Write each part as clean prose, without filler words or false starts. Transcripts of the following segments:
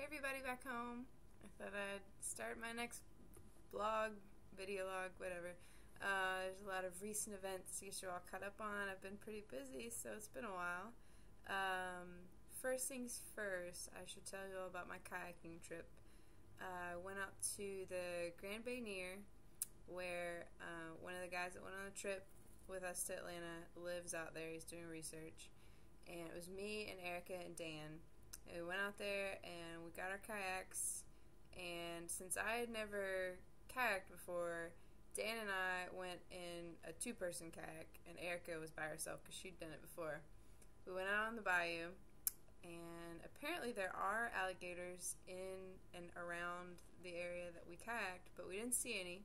Hey everybody back home. I thought I'd start my next vlog, video log, whatever. There's a lot of recent events to get you all caught up on. I've been pretty busy, so it's been a while. First things first, I should tell you all about my kayaking trip. I went out to the Grand Bay where one of the guys that went on the trip with us to Atlanta lives out there. He's doing research. And it was me and Erica and Dan. And we went out there and we got our kayaks, and since I had never kayaked before, Dan and I went in a two-person kayak, and Erica was by herself because she'd done it before. We went out on the bayou, and apparently there are alligators in and around the area that we kayaked, but we didn't see any.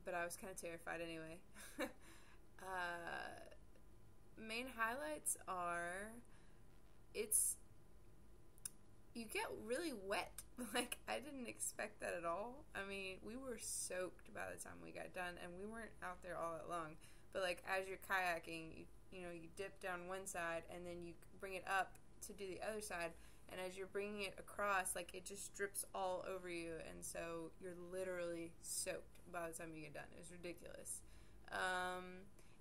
But I was kind of terrified anyway. Main highlights are you get really wet. Like, I didn't expect that at all. I mean, we were soaked by the time we got done, and we weren't out there all that long. But like, as you're kayaking, you dip down one side and then you bring it up to do the other side, and as you're bringing it across, like, it just drips all over you, and so you're literally soaked by the time you get done. It was ridiculous.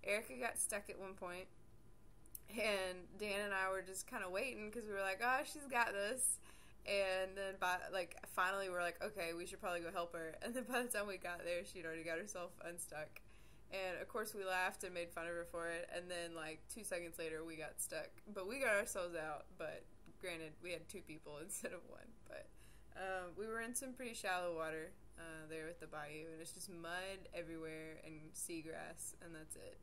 Erica got stuck at one point, and Dan and I were just kind of waiting because we were like, oh, she's got this. And then finally we're like, okay, we should probably go help her. And then by the time we got there, she'd already got herself unstuck. And of course we laughed and made fun of her for it. And then like 2 seconds later we got stuck. But we got ourselves out. But granted, we had 2 people instead of 1. But we were in some pretty shallow water there with the bayou. And it's just mud everywhere and seagrass. And that's it.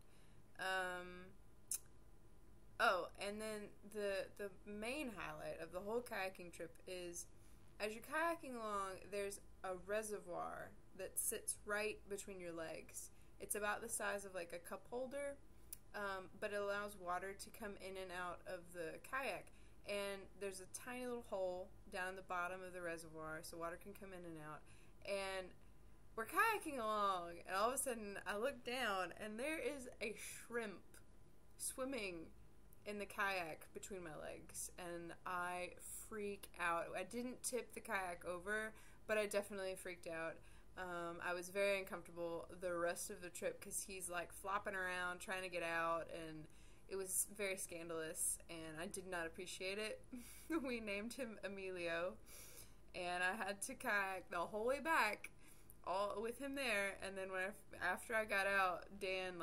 Oh, and then the main highlight of the whole kayaking trip is, as you're kayaking along, there's a reservoir that sits right between your legs. It's about the size of like a cup holder, but it allows water to come in and out of the kayak. And there's a tiny little hole down the bottom of the reservoir so water can come in and out. And we're kayaking along, and all of a sudden I look down, and there is a shrimp swimming in the kayak between my legs, and I freak out. I didn't tip the kayak over, but I definitely freaked out. I was very uncomfortable the rest of the trip because he's like flopping around trying to get out, and it was very scandalous, and I did not appreciate it. We named him Emilio, and I had to kayak the whole way back all with him there, and then after I got out, Dan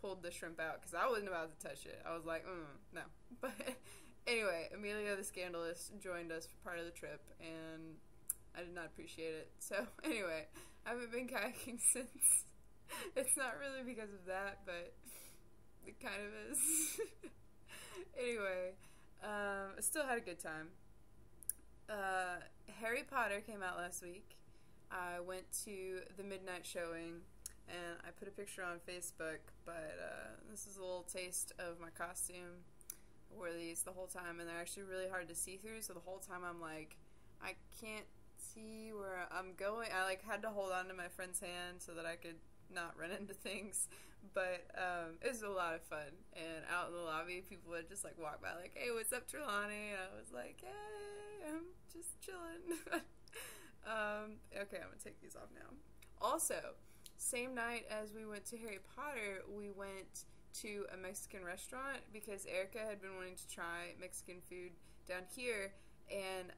pulled the shrimp out because I wasn't about to touch it. I was like, no. But anyway, Emilio the Scandalous joined us for part of the trip, and I did not appreciate it. So anyway, I haven't been kayaking since. It's not really because of that, but it kind of is. Anyway, I still had a good time. Harry Potter came out last week. I went to the midnight showing, and I put a picture on Facebook, but this is a little taste of my costume. I wore these the whole time, and they're actually really hard to see through, so the whole time I'm like, I can't see where I'm going. I had to hold on to my friend's hand so that I could not run into things, but it was a lot of fun. And out in the lobby, people would just walk by like, hey, what's up, Trelawney? And I was like, hey, I'm just chilling. Okay, I'm gonna take these off now. Also, same night as we went to Harry Potter, we went to a Mexican restaurant because Erica had been wanting to try Mexican food down here, and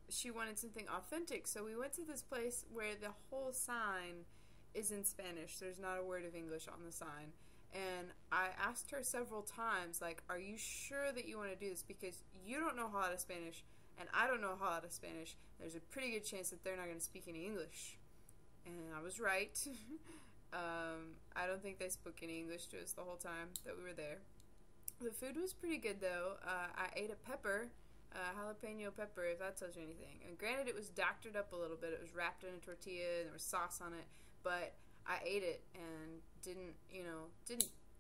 she wanted something authentic. So we went to this place where the whole sign is in Spanish. There's not a word of English on the sign. And I asked her several times, are you sure that you want to do this? Because you don't know a lot of Spanish, and I don't know a lot of Spanish. There's a pretty good chance that they're not going to speak any English. And I was right. I don't think they spoke any English to us the whole time that we were there. The food was pretty good, though. I ate a pepper, jalapeno pepper, if that tells you anything. And granted, it was doctored up a little bit. It was wrapped in a tortilla, and there was sauce on it. But I ate it and didn't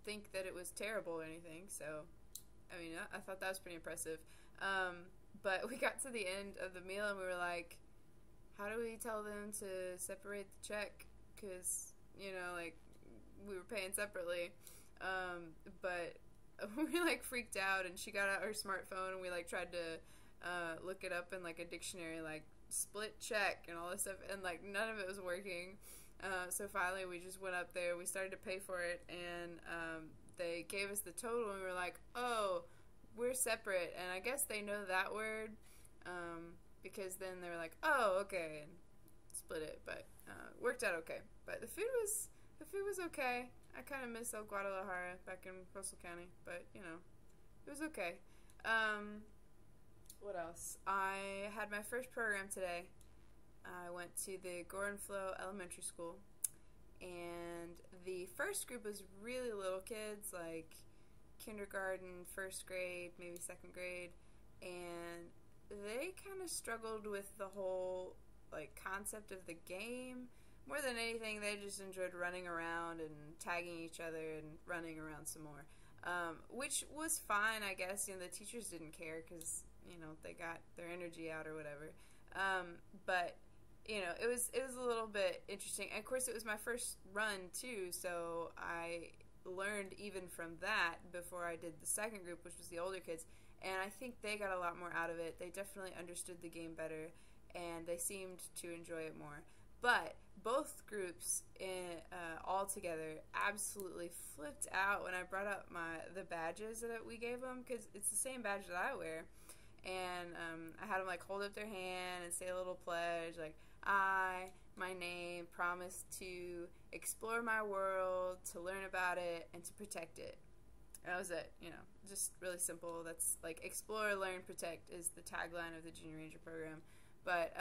think that it was terrible or anything. So, I mean, I thought that was pretty impressive. But we got to the end of the meal, and we were like, how do we tell them to separate the check? Because, we were paying separately. But we freaked out, and she got out her smartphone, and we tried to look it up in like a dictionary, like split check and all this stuff, and like none of it was working. So finally we just went up there, we started to pay for it, and they gave us the total, and we were like, oh, we're separate. And I guess they know that word, because then they were like, oh, okay, and split it. But worked out okay. But the food was okay. I kind of miss El Guadalajara back in Russell County, but you know, it was okay. What else? I had my first program today. I went to the Gorenflow Elementary School, and the first group was really little kids, like kindergarten, first grade, maybe second grade, and they kind of struggled with the whole like concept of the game. More than anything, they just enjoyed running around and tagging each other and running around some more, which was fine, I guess. You know, the teachers didn't care because, you know, they got their energy out or whatever. But you know, it was a little bit interesting. And of course, it was my first run too, so I learned even from that before I did the second group, which was the older kids. And I think they got a lot more out of it. They definitely understood the game better, and they seemed to enjoy it more. But both groups all together absolutely flipped out when I brought up the badges that we gave them, because it's the same badge that I wear. And I had them like hold up their hand and say a little pledge, like, my name, promise to explore my world, to learn about it, and to protect it. And that was it, you know, just really simple. That's like explore, learn, protect is the tagline of the Junior Ranger program. But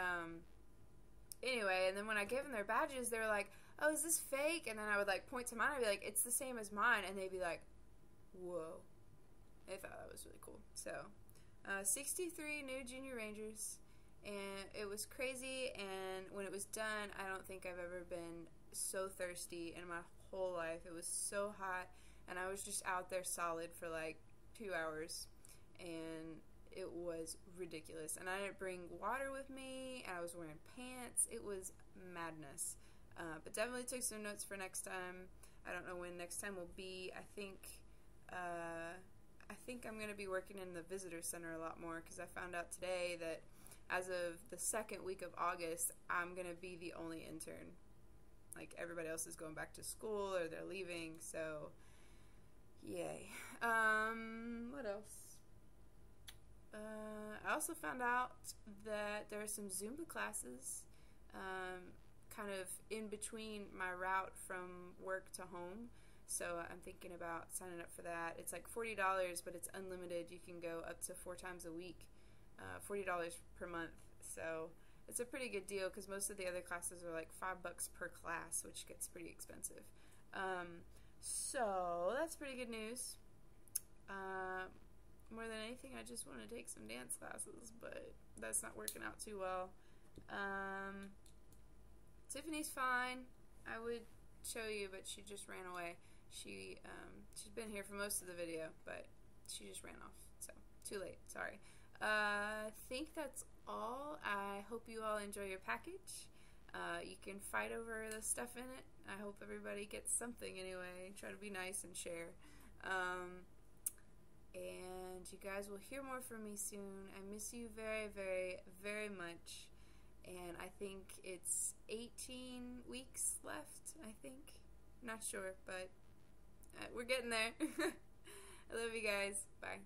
anyway, and then when I gave them their badges, they were like, oh, is this fake? And then I would like point to mine, I'd be like, it's the same as mine, and they'd be like, whoa. They thought that was really cool. So 63 new Junior Rangers, and it was crazy. And when it was done, I don't think I've ever been so thirsty in my whole life. It was so hot, and I was just out there solid for like 2 hours, and it was ridiculous. And I didn't bring water with me, and I was wearing pants. It was madness. But definitely took some notes for next time. I don't know when next time will be. I think I'm going to be working in the visitor center a lot more, because I found out today that as of the second week of August, I'm going to be the only intern. Like, everybody else is going back to school or they're leaving, so yay. What else? I also found out that there are some Zumba classes kind of in between my route from work to home. So I'm thinking about signing up for that. It's like $40, but it's unlimited. You can go up to 4 times a week, $40 per month. So it's a pretty good deal, because most of the other classes are like $5 per class, which gets pretty expensive. So that's pretty good news. More than anything, I just want to take some dance classes, but that's not working out too well. Tiffany's fine. I would show you, but she just ran away. She's been here for most of the video, but she just ran off, so too late. Sorry. I think that's all. I hope you all enjoy your package. You can fight over the stuff in it. I hope everybody gets something anyway. Try to be nice and share. And you guys will hear more from me soon. I miss you very, very, very much. And I think it's 18 weeks left, I think. Not sure, but we're getting there. I love you guys. Bye.